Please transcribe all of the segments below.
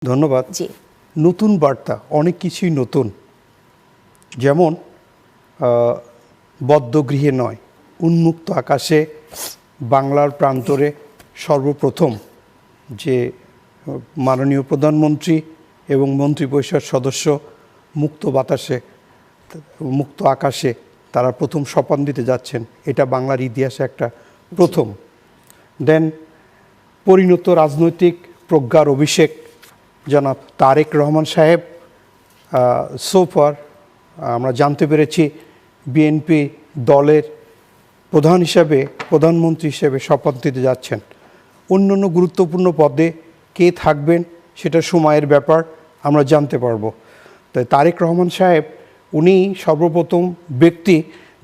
ধন্যবাদ। জি। নতুন বার্তা, অনেক কিছুই নতুন। যেমন বদ্ধগৃহে নয়, উন্মুক্ত আকাশে বাংলার প্রান্তরে সর্বপ্রথম যে মাননীয় প্রধানমন্ত্রী এবং মন্ত্রিপরিষদ সদস্য মুক্ত বাতাসে, মুক্ত আকাশে তারা প্রথম শপথ দিতে যাচ্ছেন, এটা বাংলার ইতিহাসে একটা প্রথম। দেন পরিণত রাজনৈতিক প্রজ্ঞার অভিষেক জনাব তারেক রহমান সাহেব সোফার আমরা জানতে পেরেছি বিএনপি দলের প্রধান হিসাবে, প্রধানমন্ত্রী হিসেবে শপথ নিতে যাচ্ছেন। অন্যান্য গুরুত্বপূর্ণ পদে কে থাকবেন সেটা সময়ের ব্যাপার, আমরা জানতে পারবো। তাই তারেক রহমান সাহেব উনি সর্বপ্রথম ব্যক্তি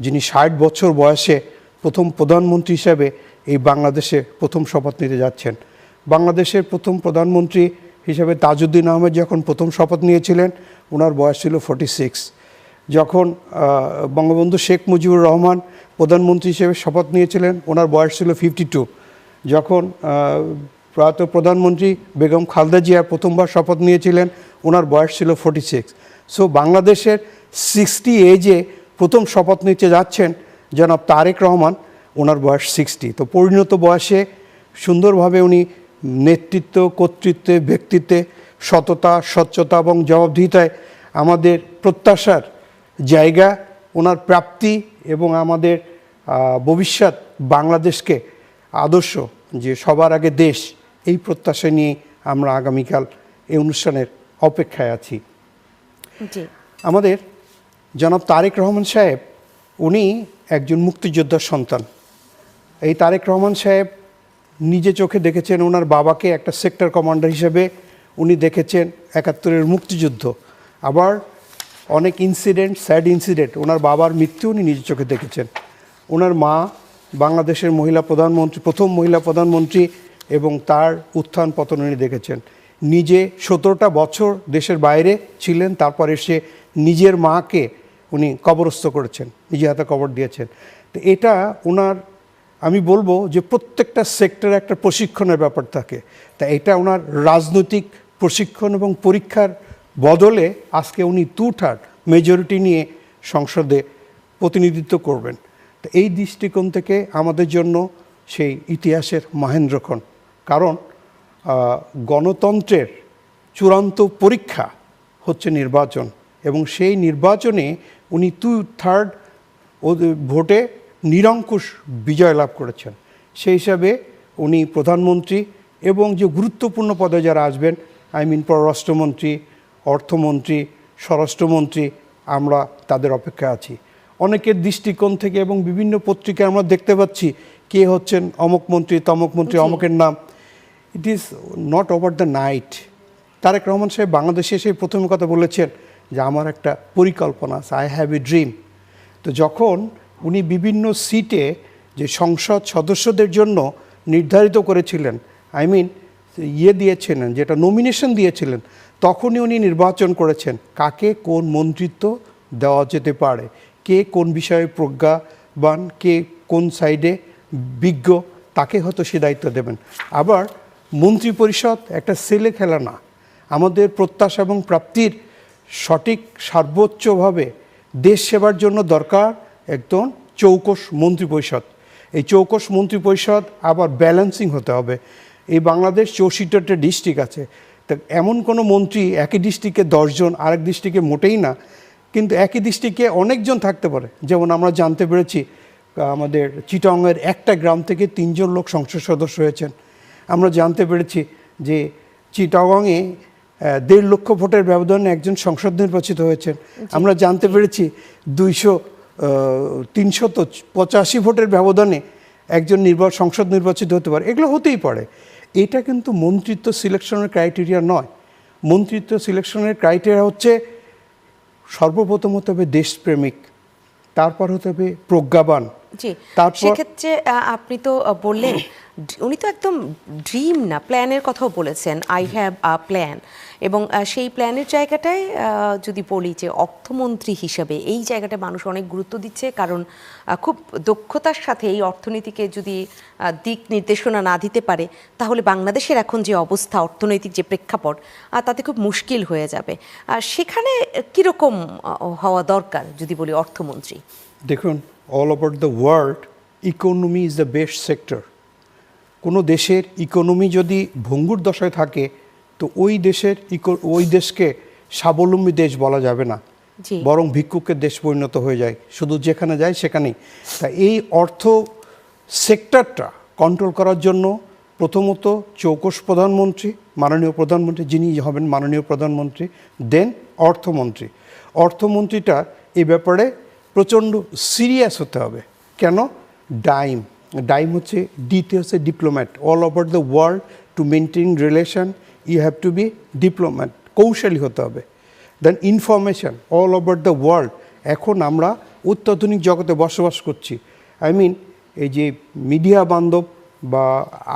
যিনি 60 বছর বয়সে প্রথম প্রধানমন্ত্রী হিসাবে এই বাংলাদেশে প্রথম শপথ নিতে যাচ্ছেন। বাংলাদেশের প্রথম প্রধানমন্ত্রী হিসাবে তাজউদ্দিন আহমেদ যখন প্রথম শপথ নিয়েছিলেন ওনার বয়স ছিল 46। যখন বঙ্গবন্ধু শেখ মুজিবুর রহমান প্রধানমন্ত্রী হিসেবে শপথ নিয়েছিলেন ওনার বয়স ছিল 52। যখন প্রয়াত প্রধানমন্ত্রী বেগম খালেদা জিয়া প্রথমবার শপথ নিয়েছিলেন ওনার বয়স ছিল 46। সো বাংলাদেশের 60 এজে প্রথম শপথ নিতে যাচ্ছেন জনাব তারেক রহমান, ওনার বয়স 60। তো পরিণত বয়সে সুন্দরভাবে উনি নেতৃত্ব, কর্তৃত্বে, ব্যক্তিত্বে, সততা, স্বচ্ছতা এবং জবাবদিহিতায় আমাদের প্রত্যাশার জায়গা, ওনার প্রাপ্তি এবং আমাদের ভবিষ্যৎ বাংলাদেশকে আদর্শ যে সবার আগে দেশ, এই প্রত্যাশা নিয়ে আমরা আগামীকাল এই অনুষ্ঠানের অপেক্ষায় আছি। আমাদের জনাব তারেক রহমান সাহেব উনি একজন মুক্তিযোদ্ধার সন্তান। এই তারেক রহমান সাহেব নিজে চোখে দেখেছেন ওনার বাবাকে একটা সেক্টর কমান্ডার হিসেবে উনি দেখেছেন 71-এর মুক্তিযুদ্ধ। আবার অনেক ইনসিডেন্ট, স্যাড ইনসিডেন্ট, ওনার বাবার মৃত্যু উনি নিজে চোখে দেখেছেন। ওনার মা বাংলাদেশের মহিলা প্রধানমন্ত্রী, প্রথম মহিলা প্রধানমন্ত্রী, এবং তার উত্থান পতন উনি দেখেছেন। নিজে 17টা বছর দেশের বাইরে ছিলেন, তারপর এসে নিজের মাকে উনি কবরস্থ করেছেন, নিজে হাতে কবর দিয়েছেন। তো এটা ওনার, আমি বলবো যে প্রত্যেকটা সেক্টরে একটা প্রশিক্ষণের ব্যাপার থাকে। তা এটা ওনার রাজনৈতিক প্রশিক্ষণ এবং পরীক্ষার বদলে আজকে উনি 2/3 মেজরিটি নিয়ে সংসদে প্রতিনিধিত্ব করবেন। তো এই দৃষ্টিকোণ থেকে আমাদের জন্য সেই ইতিহাসের মাহেন্দ্রক্ষণ। কারণ গণতন্ত্রের চূড়ান্ত পরীক্ষা হচ্ছে নির্বাচন, এবং সেই নির্বাচনে উনি 2/3 ভোটে নিরঙ্কুশ বিজয় লাভ করেছেন। সেই হিসাবে উনি প্রধানমন্ত্রী এবং যে গুরুত্বপূর্ণ পদে যারা আসবেন, পররাষ্ট্রমন্ত্রী, অর্থমন্ত্রী, স্বরাষ্ট্রমন্ত্রী, আমরা তাদের অপেক্ষা আছি। অনেকের দৃষ্টিকোণ থেকে এবং বিভিন্ন পত্রিকায় আমরা দেখতে পাচ্ছি কে হচ্ছেন অমুক মন্ত্রী, তমুক মন্ত্রী, অমুকের নাম। It is not over the night. Tarek Rahman সাহেব বাংলাদেশে এসে প্রথম কথা বলেছেন যে আমার একটা পরিকল্পনা আছে, আই হ্যাভ এ ড্রিম। তো যখন উনি বিভিন্ন সিটে যে সংসদ সদস্যদের জন্য নির্ধারিত করেছিলেন, দিয়েছিলেন, যেটা নমিনেশন দিয়েছিলেন, তখনই উনি নির্বাচন করেছেন কাকে কোন মন্ত্রিত্ব দেওয়া যেতে পারে, কে কোন বিষয়ে প্রজ্ঞাবান, কে কোন সাইডে বিজ্ঞ, তাকে হয়তো সে দায়িত্ব দেবেন। আবার মন্ত্রী পরিষদ একটা ছেলে খেলা না। আমাদের প্রত্যাশা এবং প্রাপ্তির সঠিক সর্বোচ্চভাবে দেশ সেবার জন্য দরকার একদম চৌকস মন্ত্রিপরিষদ। এই চৌকস মন্ত্রিপরিষদ আবার ব্যালেন্সিং হতে হবে। এই বাংলাদেশ 64টা ডিস্ট্রিক্ট আছে, তা এমন কোনো মন্ত্রী একই ডিস্ট্রিক্টে 10 জন, আরেক ডিস্ট্রিক্টে মোটেই না, কিন্তু একই ডিস্ট্রিক্টে অনেকজন থাকতে পারে। যেমন আমরা জানতে পেরেছি আমাদের চিটাগংয়ের একটা গ্রাম থেকে 3 জন লোক সংসদ সদস্য হয়েছেন। আমরা জানতে পেরেছি যে চিটাগংয়ে 1.5 লক্ষ ভোটের ব্যবধানে একজন সংসদ নির্বাচিত হয়েছেন। আমরা জানতে পেরেছি 385 ভোটের ব্যবধানে একজন সংসদ নির্বাচিত হতে পারে। এগুলো হতেই পারে। এটা কিন্তু মন্ত্রিত্ব সিলেকশনের ক্রাইটেরিয়া নয়। মন্ত্রিত্ব সিলেকশনের ক্রাইটেরিয়া হচ্ছে সর্বপ্রথম হতে হবে দেশপ্রেমিক, তারপর হতে হবে প্রজ্ঞাবান। জি, সেক্ষেত্রে আপনি তো বললেন উনি তো একদম ড্রিম না, প্ল্যানের কথাও বলেছেন, আই হ্যাভ আ প্ল্যান। এবং সেই প্ল্যানের জায়গাটায় যদি বলি যে অর্থমন্ত্রী হিসেবে এই জায়গাটা মানুষ অনেক গুরুত্ব দিচ্ছে, কারণ খুব দক্ষতার সাথে এই অর্থনীতিকে যদি দিক নির্দেশনা না দিতে পারে তাহলে বাংলাদেশের এখন যে অবস্থা, অর্থনৈতিক যে প্রেক্ষাপট, তাতে খুব মুশকিল হয়ে যাবে। সেখানে কীরকম হওয়া দরকার যদি বলি অর্থমন্ত্রী? দেখুন, all over the world economy is the best sector. কোনো দেশের ইকোনমি যদি ভঙ্গুর দশায় থাকে তো ওই দেশকে স্বাবলম্বী দেশ বলা যাবে না, বরং ভিক্ষুকের দেশ পরিণত হয়ে যায়, শুধু যেখানে যায় সেখানেই। তা এই অর্থ সেক্টরটা কন্ট্রোল করার জন্য প্রথমত চৌকস প্রধানমন্ত্রী, মাননীয় প্রধানমন্ত্রী যিনি হবেন মাননীয় প্রধানমন্ত্রী, দেন অর্থমন্ত্রী। অর্থমন্ত্রীটা এই ব্যাপারে প্রচণ্ড সিরিয়াস হতে হবে। কেন? ডাইম হচ্ছে, ডিতে হচ্ছে diplomat. All over the world to maintain relation you have to be diplomat, কৌশলী হতে হবে। Then information, all over the world. এখন আমরা অত্যাধুনিক জগতে বসবাস করছি। আই মিন এই যে মিডিয়া বান্ধব বা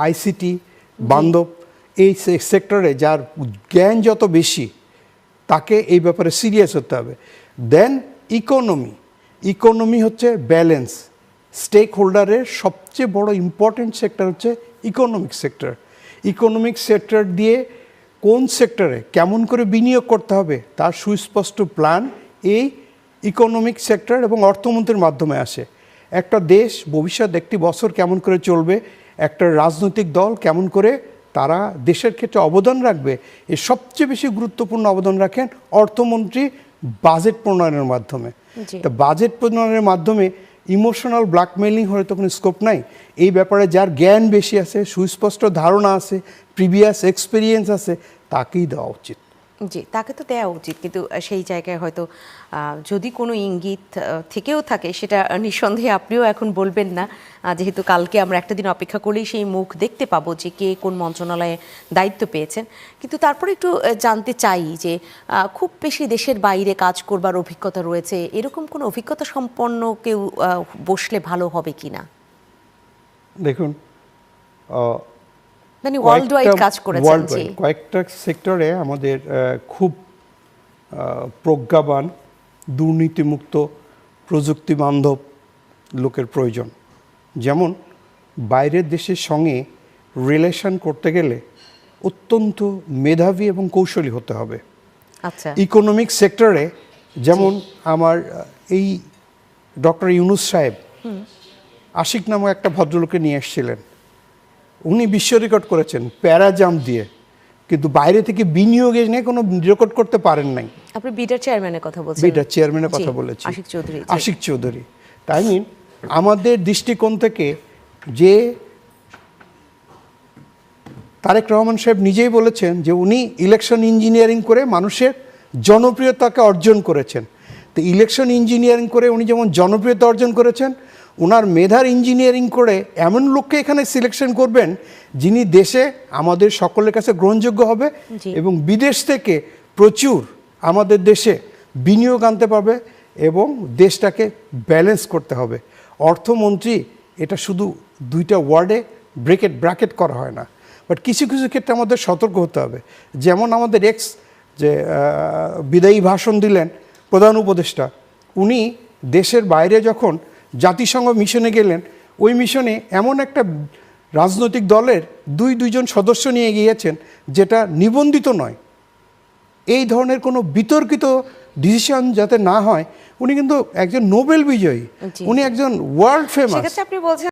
আইসিটি বান্ধব এই সেক্টরে যার জ্ঞান যত বেশি তাকে এই ব্যাপারে সিরিয়াস হতে হবে। দেন ইকোনমি হচ্ছে ব্যালেন্স। স্টেক হোল্ডারের সবচেয়ে বড় ইম্পর্টেন্ট সেক্টর হচ্ছে ইকোনমিক সেক্টর দিয়ে কোন সেক্টরে কেমন করে বিনিয়োগ করতে হবে তার সুস্পষ্ট প্ল্যান এই ইকোনমিক সেক্টর এবং অর্থমন্ত্রীর মাধ্যমে আসে। একটা দেশ ভবিষ্যৎ একটি বছর কেমন করে চলবে, একটা রাজনৈতিক দল কেমন করে তারা দেশের ক্ষেত্রে অবদান রাখবে, এর সবচেয়ে বেশি গুরুত্বপূর্ণ অবদান রাখেন অর্থমন্ত্রী বাজেট প্রণয়নের মাধ্যমে। তা বাজেট প্রণয়নের মাধ্যমে ইমোশনাল ব্ল্যাকমেইলিং হয়তো কোনো স্কোপ নাই। এই ব্যাপারে যার জ্ঞান বেশি আছে, সুস্পষ্ট ধারণা আছে, প্রিভিয়াস এক্সপিরিয়েন্স আছে, তাকেই দেওয়া উচিত। জি, তাকে তো দেওয়া উচিত, কিন্তু সেই জায়গায় হয়তো যদি কোনো ইঙ্গিত থেকেও থাকে সেটা নিঃসন্দেহে আপনিও এখন বলবেন না, যেহেতু কালকে আমরা একটা দিন অপেক্ষা করলেই সেই মুখ দেখতে পাবো যে কে কোন মন্ত্রণালয়ে দায়িত্ব পেয়েছেন। কিন্তু তারপরে একটু জানতে চাই যে খুব বেশি দেশের বাইরে কাজ করবার অভিজ্ঞতা রয়েছে, এরকম কোনো অভিজ্ঞতা সম্পন্ন কেউ বসলে ভালো হবে কি না? দেখুন, মানে ওয়ার্ল্ড ওয়াইড কাজ করেছেন, কয়েকটা সেক্টরে আমাদের খুব প্রজ্ঞাবান, দুর্নীতিমুক্ত, প্রযুক্তি বান্ধব লোকের প্রয়োজন। যেমন বাইরের দেশের সঙ্গে রিলেশন করতে গেলে অত্যন্ত মেধাবী এবং কৌশলী হতে হবে। আচ্ছা, ইকোনমিক সেক্টরে যেমন আমার এই ডক্টর ইউনুস সাহেব আশিক নামক একটা ভদ্রলোকে নিয়ে এসেছিলেন, উনি বিশ্ব রেকর্ড করেছেন প্যারাজাম্প দিয়ে, কিন্তু বাইরে থেকে বিনিয়োগে নিয়ে কোনো রেকর্ড করতে পারেন নাই। আপনি বিটার চেয়ারম্যানের কথা বলছেন? বিটার চেয়ারম্যানের কথা বলেছি, আশিক চৌধুরী। তাই মিন আমাদের দৃষ্টিকোণ থেকে যে তারেক রহমান সাহেব নিজেই বলেছেন যে উনি ইলেকশন ইঞ্জিনিয়ারিং করে মানুষের জনপ্রিয়তাকে অর্জন করেছেন। তো ইলেকশন ইঞ্জিনিয়ারিং করে উনি যেমন জনপ্রিয়তা অর্জন করেছেন, ওনার মেধার ইঞ্জিনিয়ারিং করে এমন লোককে এখানে সিলেকশন করবেন যিনি দেশে আমাদের সকলের কাছে গ্রহণযোগ্য হবে এবং বিদেশ থেকে প্রচুর আমাদের দেশে বিনিয়োগ আনতে পারবে এবং দেশটাকে ব্যালেন্স করতে হবে। অর্থমন্ত্রী এটা শুধু দুইটা ওয়ার্ডে ব্র্যাকেট করা হয় না, বাট কিছু কিছু ক্ষেত্রে আমাদের সতর্ক হতে হবে। যেমন আমাদের যে বিদায়ী ভাষণ দিলেন প্রধান উপদেষ্টা, উনি দেশের বাইরে যখন জাতিসংঘ মিশনে গেলেন, ওই মিশনে এমন একটা রাজনৈতিক দলের দুইজন সদস্য নিয়ে গিয়েছেন যেটা নিবন্ধিত নয়। এই ধরনের কোনো বিতর্কিত ডিসিশন যাতে না হয়। উনি কিন্তু একজন নোবেল বিজয়ী, উনি একজন ওয়ার্ল্ড ফেমাস। আপনি বলছেন